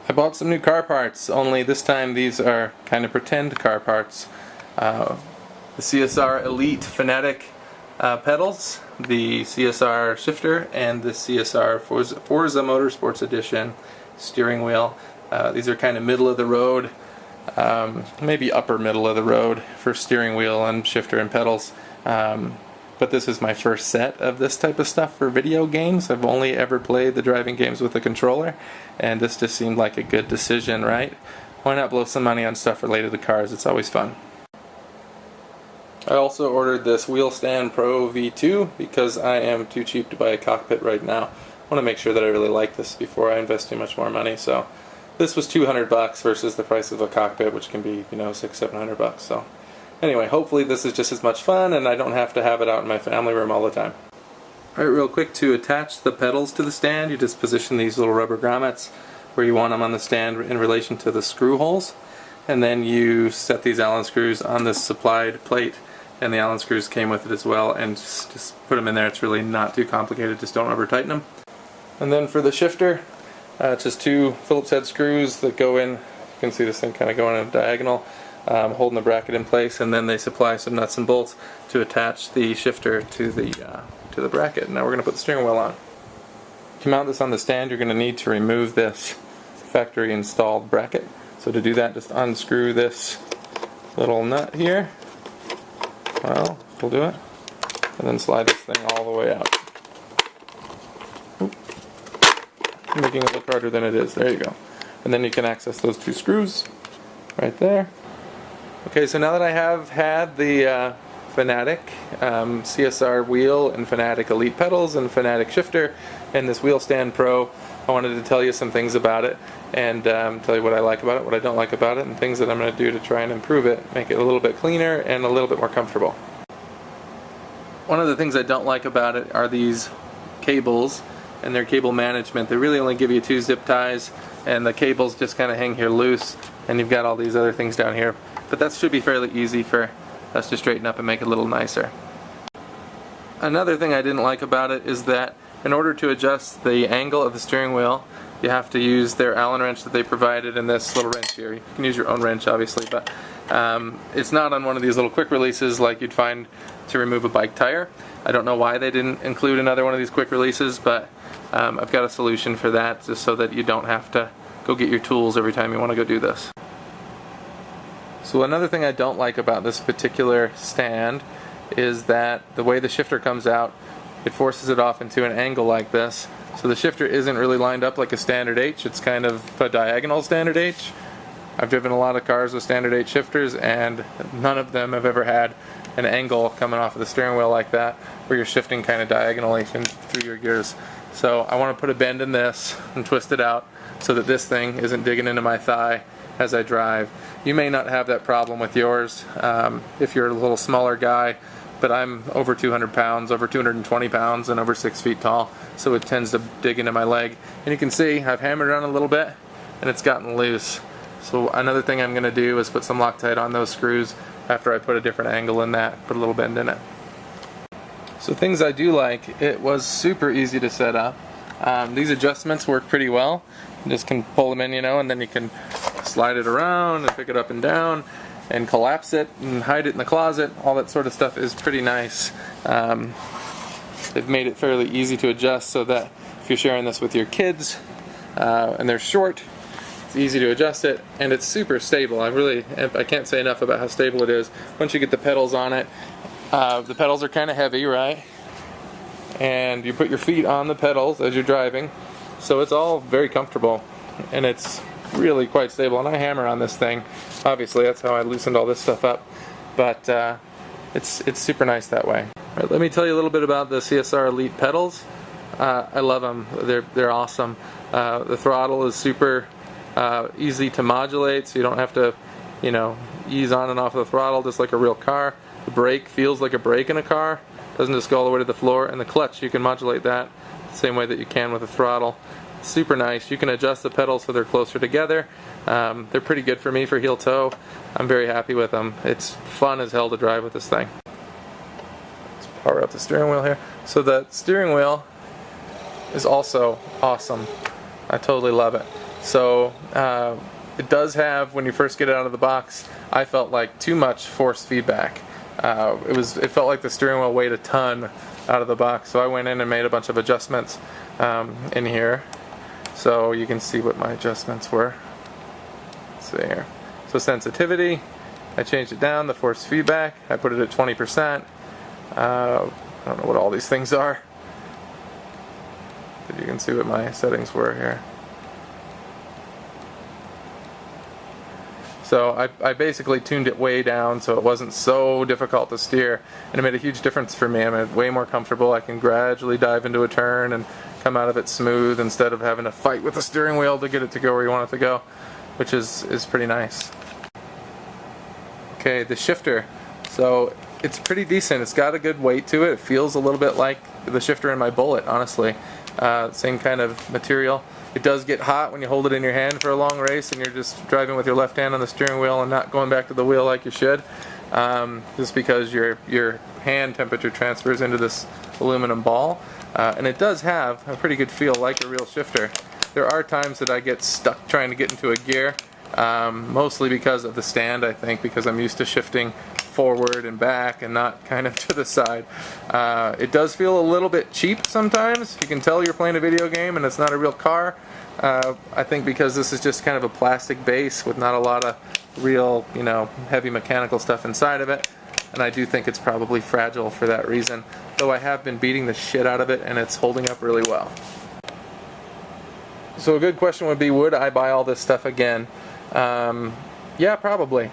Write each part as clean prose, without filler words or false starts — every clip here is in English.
I bought some new car parts, only this time these are kind of pretend car parts. The CSR Elite Fanatec pedals, the CSR shifter, and the CSR Forza Motorsports Edition steering wheel. These are kind of middle of the road, maybe upper middle of the road for steering wheel and shifter and pedals. But this is my first set of this type of stuff for video games. I've only ever played the driving games with a controller, and this just seemed like a good decision, right? Why not blow some money on stuff related to cars? It's always fun. I also ordered this Wheel Stand Pro V2 because I am too cheap to buy a cockpit right now. I want to make sure that I really like this before I invest too much more money. So this was $200 versus the price of a cockpit, which can be, $600-700. So anyway, hopefully this is just as much fun and I don't have to have it out in my family room all the time. Alright, real quick, to attach the pedals to the stand, you just position these little rubber grommets where you want them on the stand in relation to the screw holes, and then you set these Allen screws on this supplied plate, and the Allen screws came with it as well, and just put them in there. It's really not too complicated, just don't over tighten them. And then for the shifter, it's just two Phillips head screws that go in. You can see this thing kind of going in a diagonal, holding the bracket in place, and then they supply some nuts and bolts to attach the shifter to the bracket. Now we're going to put the steering wheel on. To mount this on the stand, you're going to need to remove this factory installed bracket. So to do that, just unscrew this little nut here. Well, we'll do it. And then slide this thing all the way out. Oop. Making it look harder than it is. There you go. And then you can access those two screws right there. Okay, so now that I have had the Fanatec CSR wheel and Fanatec Elite pedals and Fanatec shifter and this Wheel Stand Pro, I wanted to tell you some things about it and tell you what I like about it, what I don't like about it, and things that I'm going to do to try and improve it, make it a little bit cleaner and a little bit more comfortable. One of the things I don't like about it are these cables and their cable management. They really only give you 2 zip ties, and the cables just kind of hang here loose, and you've got all these other things down here. But that should be fairly easy for us to straighten up and make it a little nicer. Another thing I didn't like about it is that in order to adjust the angle of the steering wheel, you have to use their Allen wrench that they provided in this little wrench here. You can use your own wrench, obviously, but it's not on one of these little quick releases like you'd find to remove a bike tire. I don't know why they didn't include another one of these quick releases, but I've got a solution for that, just so that you don't have to go get your tools every time you want to go do this. So another thing I don't like about this particular stand is that the way the shifter comes out, it forces it off into an angle like this. So the shifter isn't really lined up like a standard H, it's kind of a diagonal standard H. I've driven a lot of cars with standard H shifters, and none of them have ever had an angle coming off of the steering wheel like that, where you're shifting kind of diagonally through your gears. So I want to put a bend in this and twist it out so that this thing isn't digging into my thigh as I drive. You may not have that problem with yours if you're a little smaller guy, but I'm over 200 pounds, over 220 pounds, and over 6 feet tall, so it tends to dig into my leg. And you can see I've hammered it on a little bit, and it's gotten loose. So another thing I'm going to do is put some Loctite on those screws after I put a different angle in that, put a little bend in it. So things I do like, it was super easy to set up. These adjustments work pretty well. You just can pull them in, and then you can slide it around and pick it up and down and collapse it and hide it in the closet. All that sort of stuff is pretty nice. They've made it fairly easy to adjust so that if you're sharing this with your kids and they're short, it's easy to adjust it, and it's super stable. I can't say enough about how stable it is. Once you get the pedals on it, the pedals are kind of heavy, right? And you put your feet on the pedals as you're driving, so it's all very comfortable, and it's really quite stable. And I hammer on this thing, obviously that's how I loosened all this stuff up, but it's super nice that way. All right, let me tell you a little bit about the CSR Elite pedals. I love them. They're awesome. The throttle is super easy to modulate, so you don't have to ease on and off the throttle just like a real car. The brake feels like a brake in a car, doesn't just go all the way to the floor. And the clutch, you can modulate that the same way that you can with a throttle. Super nice. You can adjust the pedals so they're closer together. They're pretty good for me for heel toe. I'm very happy with them. It's fun as hell to drive with this thing. Let's power up the steering wheel here. So the steering wheel is also awesome. I totally love it. So it does have, when you first get it out of the box, I felt like too much force feedback. It felt like the steering wheel weighed a ton out of the box, so I went in and made a bunch of adjustments in here. So you can see what my adjustments were. Let's see here. So sensitivity, I changed it down. The force feedback, I put it at 20%. I don't know what all these things are, but you can see what my settings were here. So I basically tuned it way down so it wasn't so difficult to steer, and it made a huge difference for me. I made it way more comfortable. I can gradually dive into a turn and come out of it smooth instead of having to fight with the steering wheel to get it to go where you want it to go, which is pretty nice. Okay, the shifter. So it's pretty decent. It's got a good weight to it. It feels a little bit like the shifter in my Bullet, honestly. Same kind of material. It does get hot when you hold it in your hand for a long race and you're just driving with your left hand on the steering wheel and not going back to the wheel like you should. Just because your hand temperature transfers into this aluminum ball. And it does have a pretty good feel like a real shifter. There are times that I get stuck trying to get into a gear, mostly because of the stand, I think, because I'm used to shifting forward and back and not kind of to the side. It does feel a little bit cheap sometimes. You can tell you're playing a video game and it's not a real car. I think because this is just kind of a plastic base with not a lot of real, heavy mechanical stuff inside of it. And I do think it's probably fragile for that reason. Though I have been beating the shit out of it and it's holding up really well. So a good question would be, would I buy all this stuff again? Yeah, probably.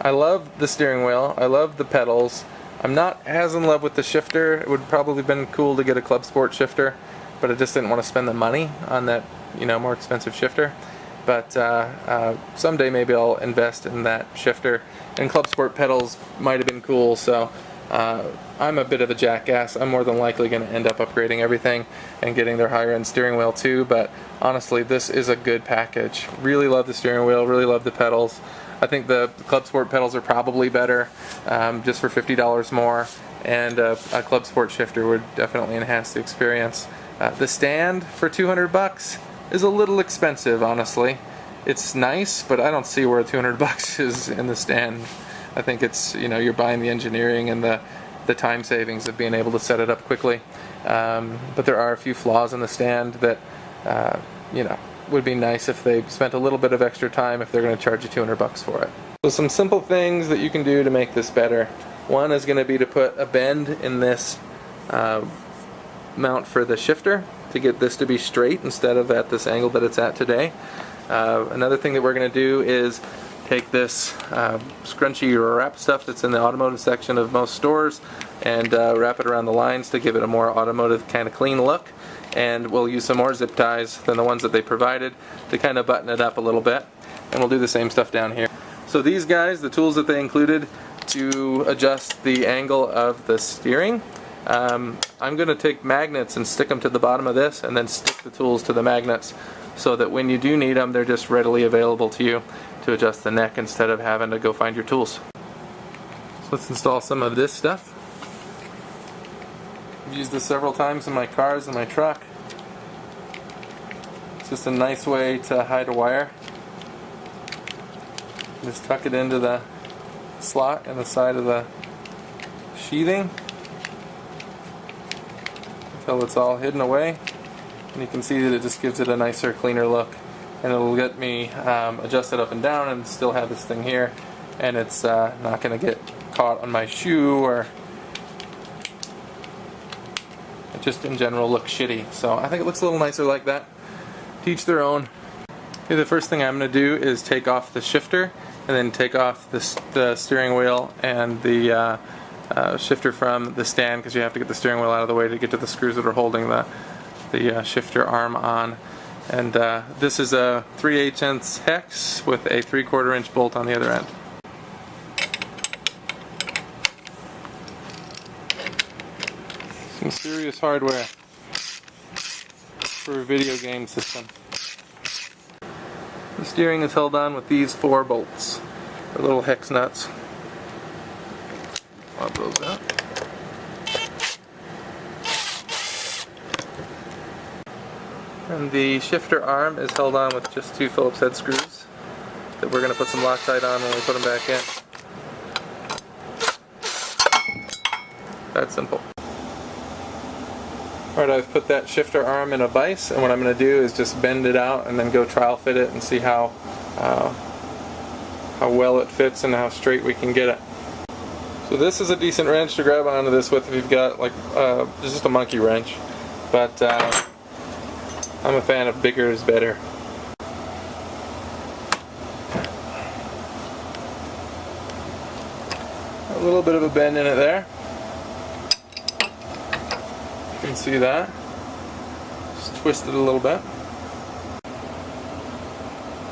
I love the steering wheel. I love the pedals. I'm not as in love with the shifter. It would probably have been cool to get a Club Sport shifter, but I just didn't want to spend the money on that, more expensive shifter. But someday maybe I'll invest in that shifter. And Club Sport pedals might have been cool, so I'm a bit of a jackass. I'm more than likely going to end up upgrading everything and getting their higher end steering wheel too, but honestly this is a good package. Really love the steering wheel, really love the pedals. I think the Club Sport pedals are probably better, just for $50 more, and a Club Sport shifter would definitely enhance the experience. The stand for $200 is a little expensive, honestly. It's nice, but I don't see where $200 is in the stand. I think it's, you're buying the engineering and the time savings of being able to set it up quickly. But there are a few flaws in the stand that, would be nice if they spent a little bit of extra time if they're going to charge you $200 for it. So some simple things that you can do to make this better. One is going to be to put a bend in this mount for the shifter to get this to be straight instead of at this angle that it's at today. Another thing that we're going to do is take this scrunchy wrap stuff that's in the automotive section of most stores and wrap it around the lines to give it a more automotive kind of clean look. And we'll use some more zip ties than the ones that they provided to kind of button it up a little bit. And we'll do the same stuff down here. So these guys, the tools that they included to adjust the angle of the steering, I'm going to take magnets and stick them to the bottom of this and then stick the tools to the magnets so that when you do need them, they're just readily available to you to adjust the neck instead of having to go find your tools. So let's install some of this stuff. I've used this several times in my cars and my truck. It's just a nice way to hide a wire. Just tuck it into the slot in the side of the sheathing until it's all hidden away. And you can see that it just gives it a nicer, cleaner look. And it'll get me adjusted up and down and still have this thing here. And it's not going to get caught on my shoe or just in general look shitty. So I think it looks a little nicer like that. To each their own. Okay, the first thing I'm going to do is take off the shifter and then take off the steering wheel and the shifter from the stand, because you have to get the steering wheel out of the way to get to the screws that are holding the shifter arm on. And this is a 3/8" hex with a 3/4 inch bolt on the other end. Some serious hardware for a video game system. The steering is held on with these 4 bolts, the little hex nuts. Pop those out. And the shifter arm is held on with just 2 Phillips head screws that we're going to put some Loctite on when we put them back in. That simple. Alright, I've put that shifter arm in a vise, and what I'm going to do is just bend it out and then go trial fit it and see how well it fits and how straight we can get it. So this is a decent wrench to grab onto this with if you've got like just a monkey wrench, but I'm a fan of bigger is better. A little bit of a bend in it there. You can see that. Just twist it a little bit.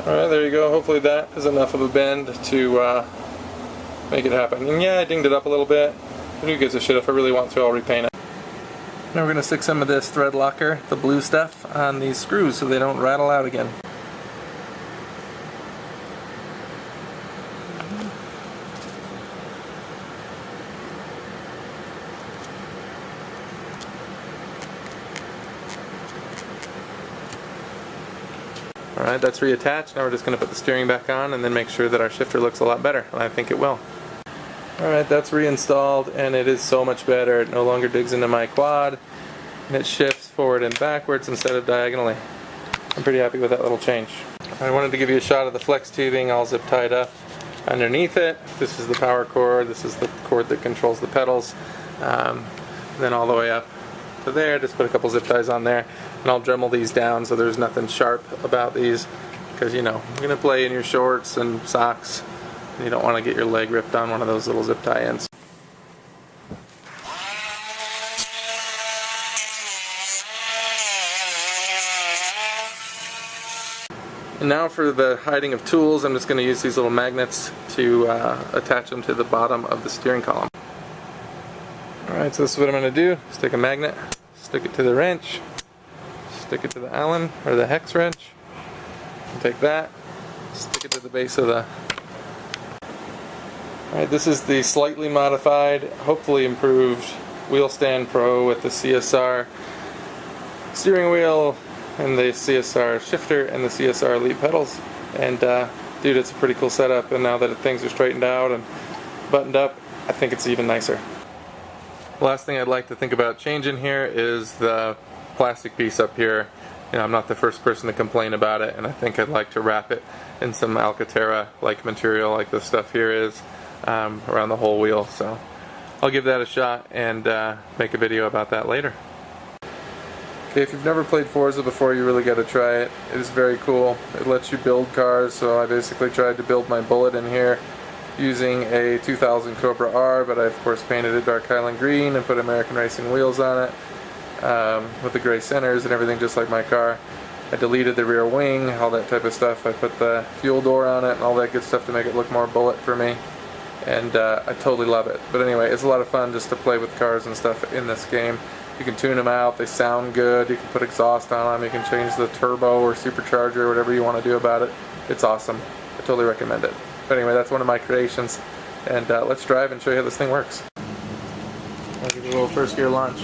Alright, there you go. Hopefully that is enough of a bend to make it happen. And yeah, I dinged it up a little bit. But who gives a shit? If I really want to, I'll repaint it. Now we're going to stick some of this thread locker, the blue stuff, on these screws so they don't rattle out again. Alright, that's reattached. Now we're just going to put the steering back on and then make sure that our shifter looks a lot better, and I think it will. Alright, that's reinstalled and it is so much better. It no longer digs into my quad and it shifts forward and backwards instead of diagonally. I'm pretty happy with that little change. I wanted to give you a shot of the flex tubing all zip tied up underneath it. This is the power cord, this is the cord that controls the pedals. Then all the way up to there, just put a couple zip ties on there, and I'll Dremel these down so there's nothing sharp about these, because you know, you're going to play in your shorts and socks. You don't want to get your leg ripped on one of those little zip tie ends. And now for the hiding of tools, I'm just going to use these little magnets to attach them to the bottom of the steering column. Alright, so this is what I'm going to do. Stick a magnet, stick it to the wrench, stick it to the Allen or the hex wrench, and take that, stick it to the base of the... Alright, this is the slightly modified, hopefully improved Wheel Stand Pro with the CSR steering wheel and the CSR shifter and the CSR lead pedals. And dude, it's a pretty cool setup, and now that things are straightened out and buttoned up, I think it's even nicer. The last thing I'd like to think about changing here is the plastic piece up here. You know, I'm not the first person to complain about it, and I think I'd like to wrap it in some Alcantara-like material like this stuff here is. Around the whole wheel, so I'll give that a shot and make a video about that later. Okay, if you've never played Forza before, you really got to try it. It is very cool. It lets you build cars, so I basically tried to build my Bullet in here using a 2000 Cobra R, but I of course painted it dark Highland green and put American Racing wheels on it with the gray centers and everything just like my car. I deleted the rear wing, all that type of stuff. I put the fuel door on it and all that good stuff to make it look more Bullet for me. And I totally love it. But anyway, it's a lot of fun just to play with cars and stuff in this game. You can tune them out, they sound good, you can put exhaust on them, you can change the turbo or supercharger or whatever you want to do about it. It's awesome. I totally recommend it. But anyway, that's one of my creations. And let's drive and show you how this thing works. I'll give you a little first gear launch.